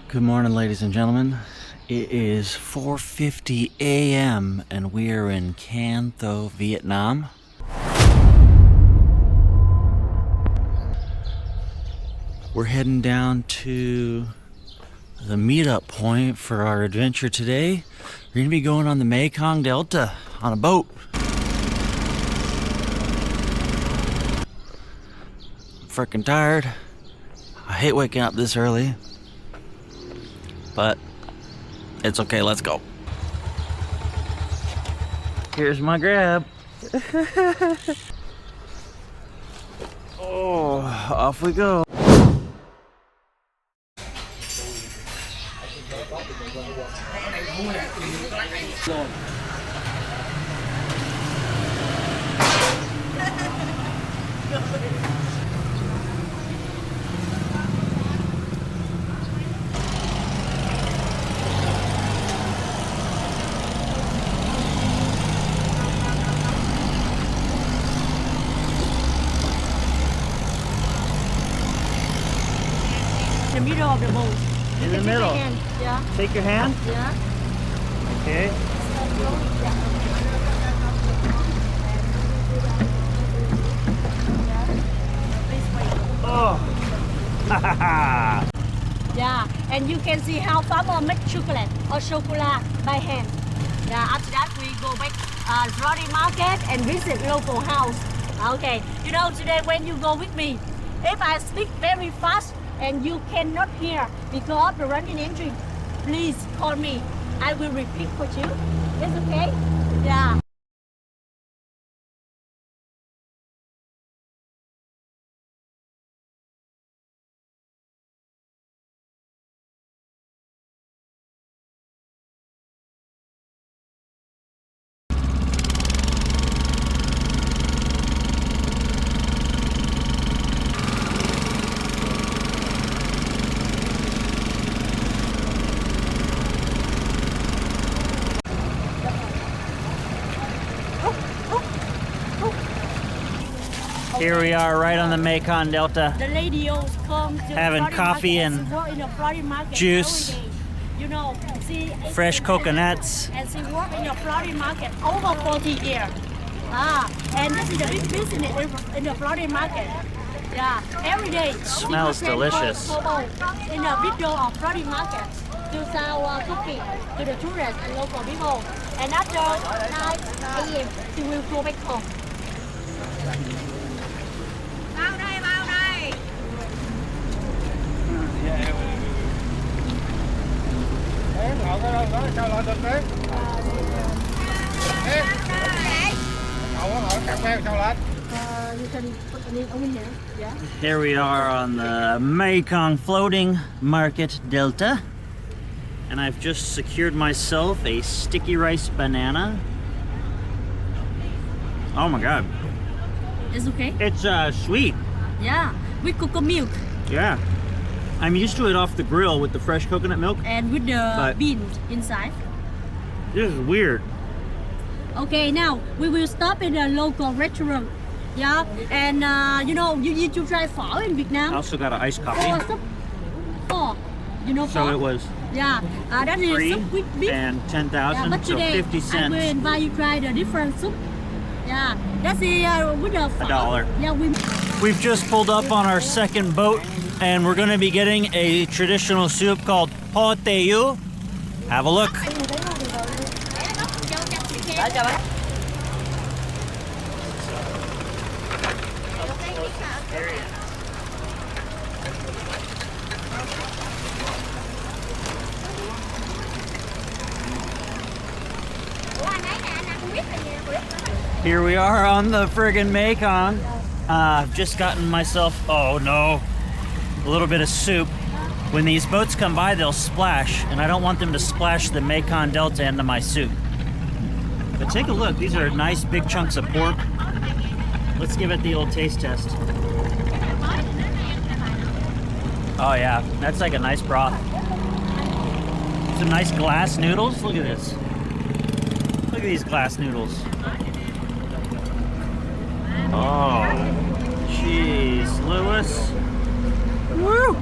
Good morning, ladies and gentlemen. It is 4:50 a.m. and we are in Can Tho, Vietnam. We're heading down to the meetup point for our adventure today. We're gonna be going on the Mekong Delta on a boat. Freaking tired. I hate waking up this early, but it's okay, let's go. Here's my grab. Oh, off we go. The middle of the boat. In the middle. Yeah. Take your hand. Yeah. Okay. Oh. Yeah. And you can see how farmer make chocolate or chocolate by hand. Yeah. After that, we go back floating market and visit local house. Okay. You know, today when you go with me, if I speak very fast and you cannot hear because of the running engine, please call me. I will repeat for you. It's okay? Yeah. Here we are right on the Mekong Delta. The ladies come to Having floating coffee market and work in the floating market juice. every day. You know, Fresh coconuts. And she work in the floating market over 40 years. And this is a big business in the floating market. Yeah, every day. Smells delicious. In the middle of floating market to sell cookie to the tourists and local people. And after 9 a.m. she will go back home. Vào đây, vào đây. Đấy, ngồi cái đâu đó sao lại được đấy? Đấy. Ngồi cà phê sao lại? You can put the name over here. Yeah. Here we are on the Mekong Floating Market Delta. And I've just secured myself a sticky rice banana. Oh my god. It's okay? It's sweet. Yeah, with coconut milk Yeah. I'm used to it off the grill with the fresh coconut milk. and with the But- beans inside. This is weird. Okay, now we will stop in a local restaurant. Yeah, and you know, you need to try pho in I Vietnam. also got an iced coffee. Pho soup. Pho. You know pho? So it was Yeah, that is free soup with beef. and Yeah, 10,000, but so today 50 I will cents. invite you try the different soup. Yeah, that's the with the pho. $1. Yeah, we. We've just pulled up on our second boat and we're going to be getting a traditional soup called po teu. Have a look. Here we are on the friggin' Mekong. I've just gotten myself, oh no, a little bit of soup. When these boats come by, they'll splash, and I don't want them to splash the Mekong Delta into my soup. But take a look, these are nice big chunks of pork. Let's give it the old taste test. Oh yeah, that's like a nice broth. Some nice glass noodles, look at this. Look at these glass noodles. Oh, jeez, Lewis. Woo!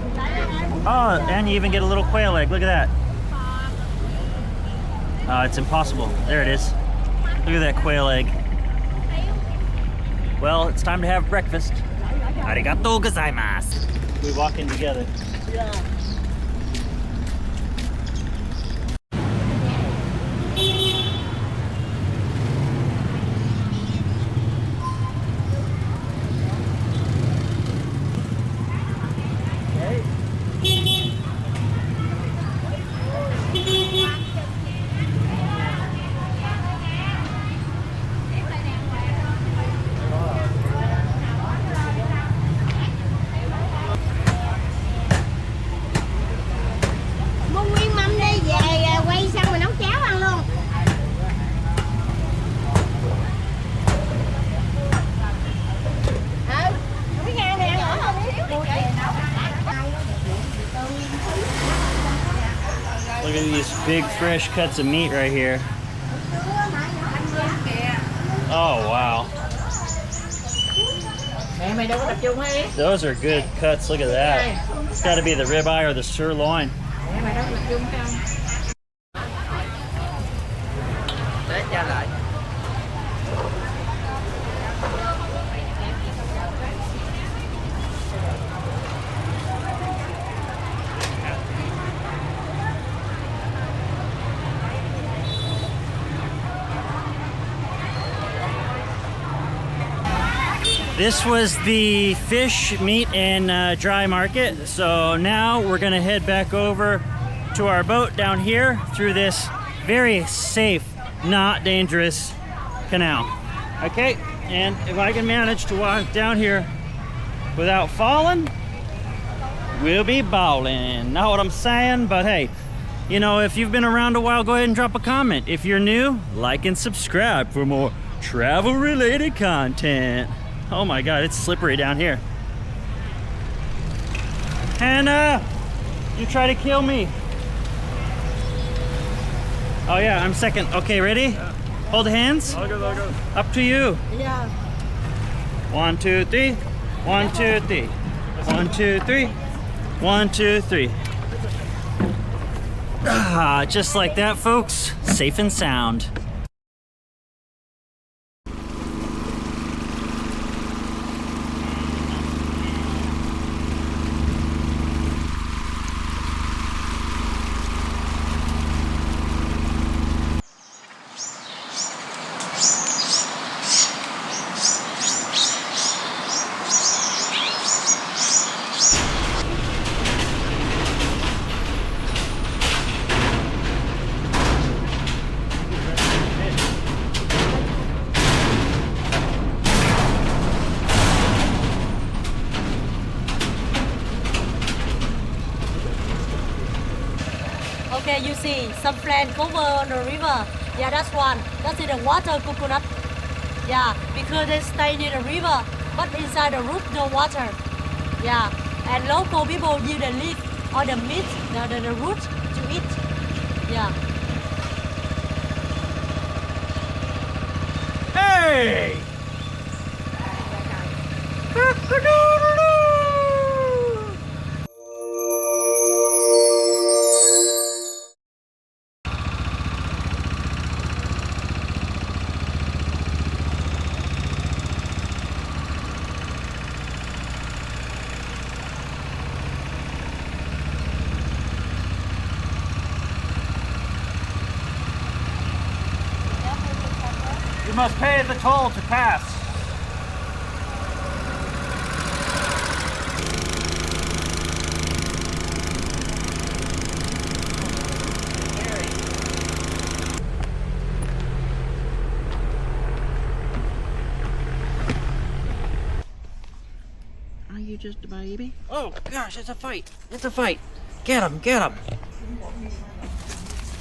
Oh, and you even get a little quail egg. Look at that. It's impossible. There it is. Look at that quail egg. Well, it's time to have breakfast. Arigatou gozaimasu. We walk in together. Yeah. Mua nguyên mâm đi, về quay xong rồi nấu cháo ăn luôn. Cái gan này ăn nữa không? Look at these big fresh cuts of meat right here. Oh, wow. Those are good cuts. Look at that. It's got to be the ribeye or the sirloin. This was the fish, meat, and dry market. So now we're gonna head back over to our boat down here through this very safe, not dangerous canal. Okay, and if I can manage to walk down here without falling, we'll be ballin'. Know what I'm saying? But hey, you know, if you've been around a while, go ahead and drop a comment. If you're new, like and subscribe for more travel-related content. Oh my God, it's slippery down here. Hannah, you try to kill me. Oh yeah, I'm second. Okay, ready? Yeah. Hold hands. I'll go. Up to you. Yeah. 1, 2, 3. 1, 2, 3. 1, 2, 3. 1, 2, 3. Ah, just like that, folks. Safe and sound. Okay, you see some plant cover on the river. Yeah, that's one. That's in the water coconut. Yeah, because they stay near the river, but inside the root no water. Yeah, and local people use the leaf or the meat, the root to eat. Yeah. Hey! You must pay the toll to pass. Are you just a baby? Oh gosh, it's a fight. It's a fight. Get him, get him.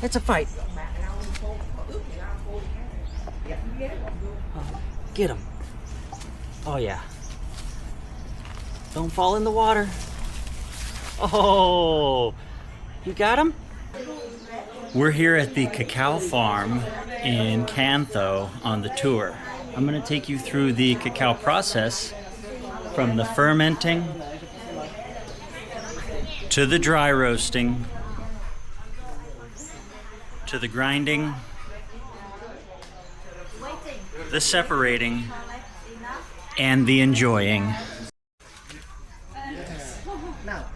It's a fight. Get him. Oh yeah. Don't fall in the water. Oh, you got him? We're here at the cacao farm in Can Tho on the tour. I'm gonna take you through the cacao process from the fermenting to the dry roasting, to the grinding, the separating, and the enjoying.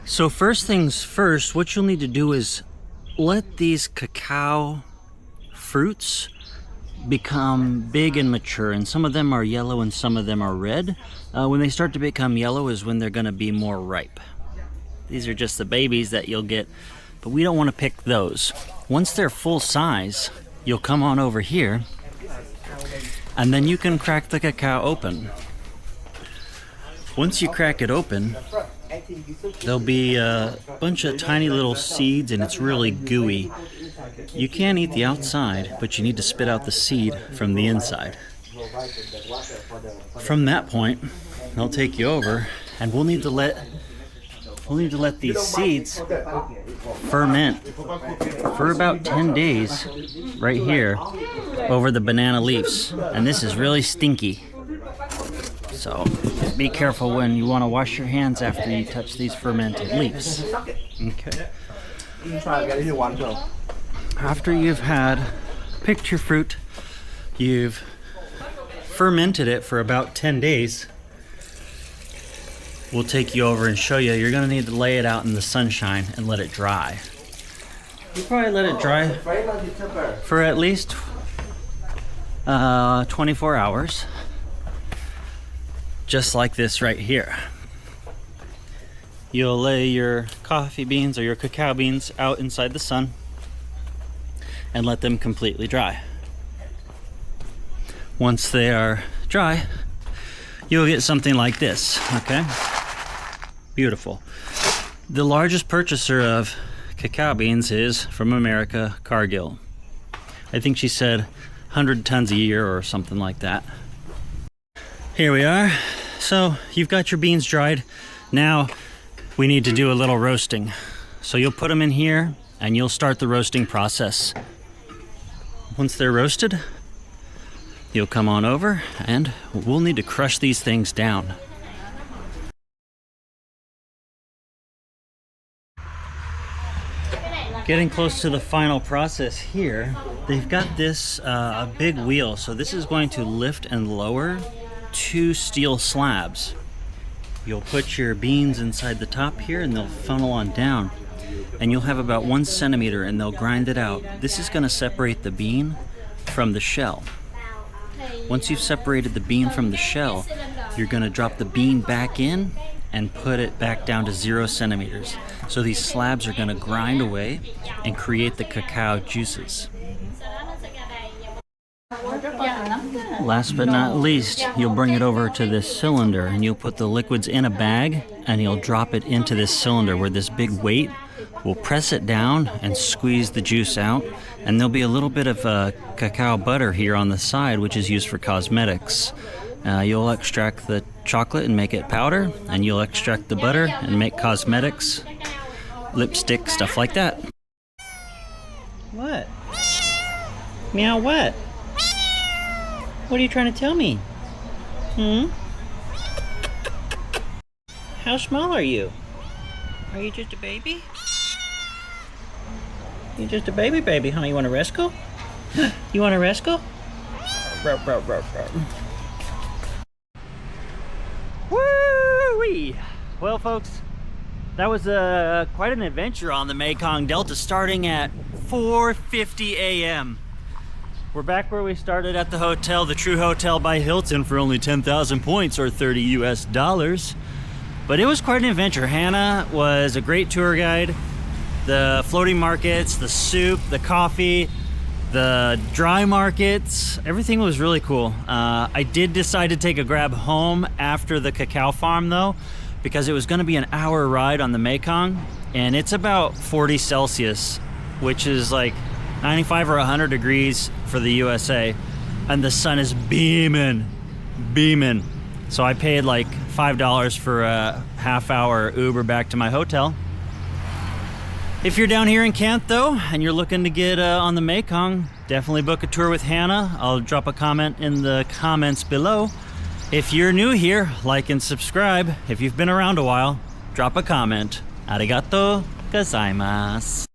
So first things first, what you'll need to do is let these cacao fruits become big and mature, and some of them are yellow and some of them are red. When they start to become yellow is when they're going to be more ripe. These are just the babies that you'll get, but we don't want to pick those. Once they're full size, you'll come on over here and then you can crack the cacao open. Once you crack it open, there'll be a bunch of tiny little seeds and it's really gooey. You can eat the outside, but you need to spit out the seed from the inside. From that point, they'll take you over and we'll need to let these seeds ferment for about 10 days right here over the banana leaves. And this is really stinky. So be careful when you want to wash your hands after you touch these fermented leaves. Okay. After you've picked your fruit, you've fermented it for about 10 days, we'll take you over and show you. You're going to need to lay it out in the sunshine and let it dry. You probably let it dry for at least 24 hours. Just like this right here. You'll lay your coffee beans or your cacao beans out inside the sun and let them completely dry. Once they are dry, you'll get something like this, okay? Beautiful. The largest purchaser of cacao beans is from America, Cargill. I think she said 100 tons a year or something like that. Here we are. So you've got your beans dried. Now we need to do a little roasting. So you'll put them in here and you'll start the roasting process. Once they're roasted, you'll come on over and we'll need to crush these things down. Getting close to the final process here, they've got this a big wheel. So this is going to lift and lower 2 steel slabs. You'll put your beans inside the top here and they'll funnel on down. And you'll have about 1 centimeter and they'll grind it out. This is going to separate the bean from the shell. Once you've separated the bean from the shell, you're going to drop the bean back in and put it back down to 0 centimeters. So these slabs are going to grind away and create the cacao juices. Last but not least, you'll bring it over to this cylinder and you'll put the liquids in a bag and you'll drop it into this cylinder where this big weight will press it down and squeeze the juice out. And there'll be a little bit of cacao butter here on the side, which is used for cosmetics. You'll extract the chocolate and make it powder, and you'll extract the butter and make cosmetics, lipstick, stuff like that. What? Meow what? What are you trying to tell me? How small are you? Are you just a baby? You're just a baby, huh? You want to wrestle? You want to wrestle? Woo-wee! Well, folks, that was quite an adventure on the Mekong Delta, starting at 4:50 a.m. We're back where we started at the hotel, the True Hotel by Hilton, for only 10,000 points or $30 US. But it was quite an adventure. Hannah was a great tour guide. The floating markets, the soup, the coffee, the dry markets, everything was really cool. I did decide to take a grab home after the cacao farm though, because it was going to be an hour ride on the Mekong, and it's about 40 Celsius, which is like 95 or 100 degrees for the USA, and the sun is beaming. So I paid like $5 for a half-hour Uber back to my hotel. If you're down here in Can Tho and you're looking to get on the Mekong, definitely book a tour with Hannah. I'll drop a comment in the comments below. If you're new here, like and subscribe. If you've been around a while, drop a comment. Arigato gozaimasu.